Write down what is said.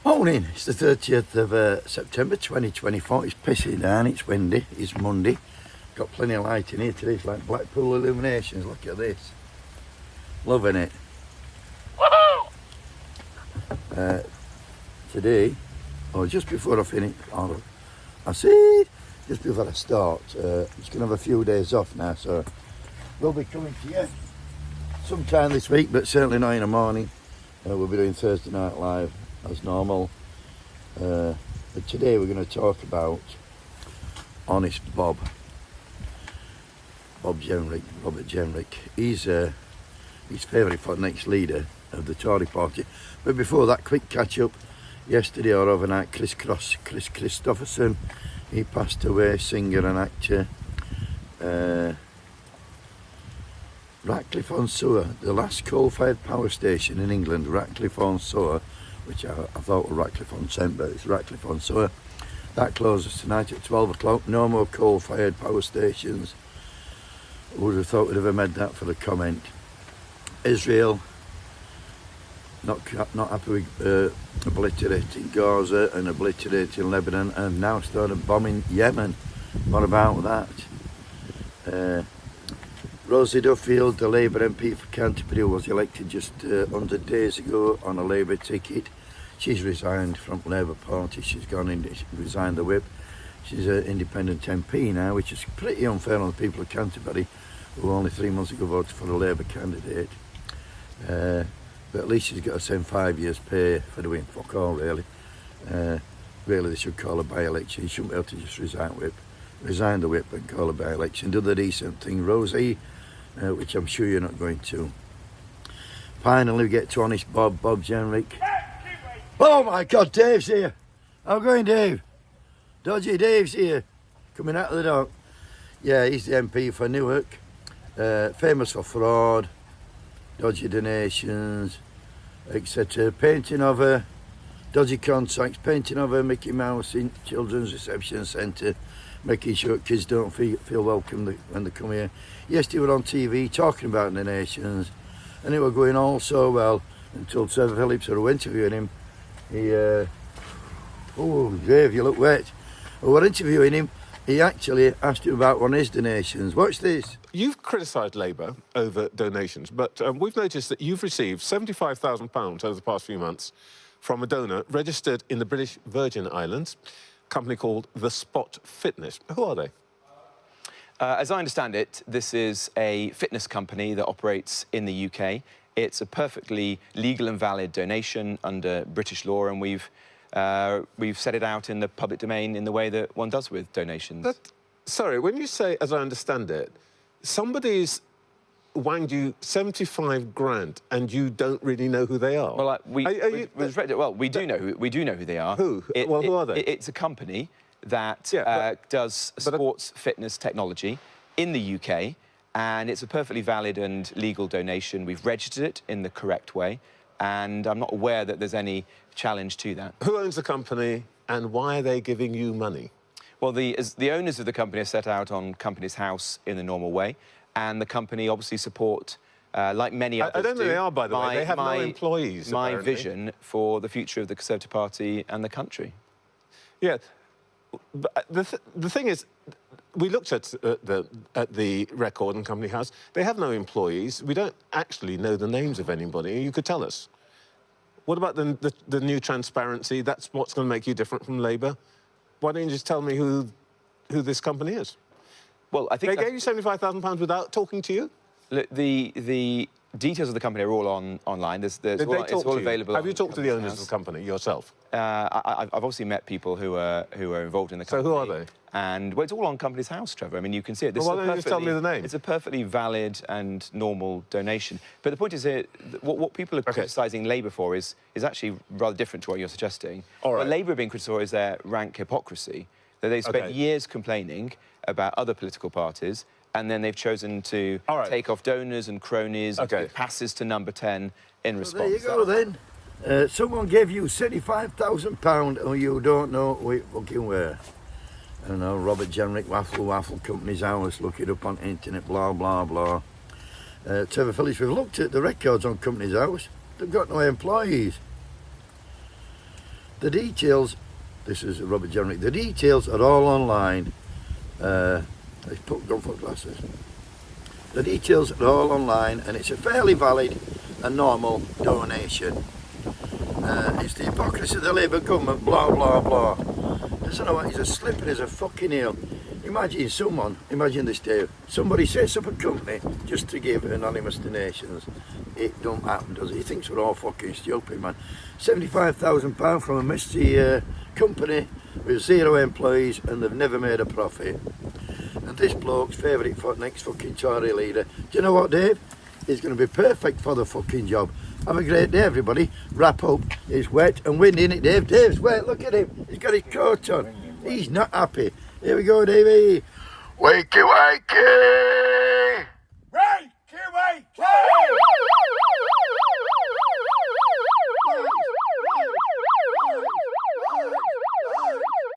Morning, it's the 30th of September 2024. It's pissing down, it's windy, it's Monday. Got plenty of light in here today, it's like Blackpool illuminations. Look at this. Loving it. Today, or just before I finish, just before I start, it's going to have a few days off now, so we'll be coming to you sometime this week, but certainly not in the morning. We'll be doing Thursday Night Live as normal. But today we're going to talk about Honest Bob. Bob Jenrick, Robert Jenrick. He's favourite for next leader of the Tory party. But before that, quick catch up. Yesterday or overnight, Chris Christopherson, he passed away, singer and actor. Ratcliffe-on-Soar, the last coal-fired power station in England, Ratcliffe-on-Soar, which I thought was Ratcliffe-on-Trent, but it's Ratcliffe-on-Soar. That closes tonight at 12 o'clock. No more coal-fired power stations. Who would have thought we'd ever made that for the comment? Israel, not happy with obliterating Gaza and obliterating Lebanon, and now started bombing Yemen. What about that? Rosie Duffield, the Labour MP for Canterbury, was elected just 100 days ago on a Labour ticket. She's resigned from Labour Party. She's gone in, resigned the whip. She's an independent MP now, which is pretty unfair on the people of Canterbury, who only 3 months ago voted for a Labour candidate. But at least she's got to send 5 years' pay for doing fuck all, really. Really, they should call a by-election. You shouldn't be able to just resign the whip and call a by-election. Do the decent thing, Rosie, which I'm sure you're not going to. Finally, we get to Honest Bob Jenrick. Oh my God, Dave's here. How going, Dave? Dodgy Dave's here, coming out of the dock. Yeah, he's the MP for Newark, famous for fraud, dodgy donations, etc. Painting of a dodgy contracts, painting of a Mickey Mouse in Children's Reception Centre, making sure kids don't feel welcome when they come here. Yesterday we were on TV talking about donations, and it was going all so well until Trevor Phillips, who were interviewing him, oh Dave, you look wet. We were interviewing him, he actually asked him about one of his donations. Watch this. You've criticised Labour over donations, but we've noticed that you've received £75,000 over the past few months from a donor registered in the British Virgin Islands, a company called The Spot Fitness. Who are they? As I understand it, this is a fitness company that operates in the UK. It's a perfectly legal and valid donation under British law, and we've set it out in the public domain in the way that one does with donations. Sorry, when you say, as I understand it, somebody's wanged you 75 grand and you don't really know who they are. Well, we do know who they are. Who? Who are they? It's a company that does sports fitness technology in the UK, and it's a perfectly valid and legal donation. We've registered it in the correct way, and I'm not aware that there's any challenge to that. Who owns the company and why are they giving you money? Well, the owners of the company are set out on Companies House in the normal way, and the company obviously support, like many others I don't think they are, by the way. They have no employees, My apparently. vision for the future of the Conservative Party and the country. Yeah. But the thing is, we looked at the record in Company House. They have no employees. We don't actually know the names of anybody. You could tell us. What about the new transparency? That's what's going to make you different from Labour. Why don't you just tell me who this company is? Well, I think they gave you £75,000 without talking to you. Look, the details of the company are all online. It's all available. Have you talked to the owners of the company yourself? I've obviously met people who are involved in the company. So who are they? And well, it's all on Companies House, Trevor. I mean, you can see it. Why don't you just tell me the name? It's a perfectly valid and normal donation. But the point is here, what people are criticising Labour for is actually rather different to what you're suggesting. All right. What Labour are being criticised for is their rank hypocrisy. That they've spent years complaining about other political parties, and then they've chosen to take off donors and cronies and give passes to Number 10 in response. There you go then. Someone gave you £75,000 and you don't know who it fucking were. I don't know, Robert Jenrick, Waffle Company's House, look it up on internet, blah, blah, blah. Trevor Phillips, we've looked at the records on Company's House. They've got no employees. The details, this is Robert Jenrick, the details are all online. Let's put gunfoot glasses. The details are all online, and it's a fairly valid and normal donation. It's the hypocrisy of the Labour government, blah blah blah. Doesn't know what, he's as slippery as a fucking eel. Imagine this, Dave. Somebody sets up a company just to give anonymous donations. It don't happen, does it? He thinks we're all fucking stupid, man. £75,000 from a misty company with 0 employees, and they've never made a profit. And this bloke's favourite for next fucking Tory leader. Do you know what, Dave? He's going to be perfect for the fucking job. Have a great day, everybody. Wrap up. It's wet and windy, innit, Dave? Dave's wet. Look at him. He's got his coat on. He's not happy. Here we go, Davey. Wakey, wakey! Wakey, wakey!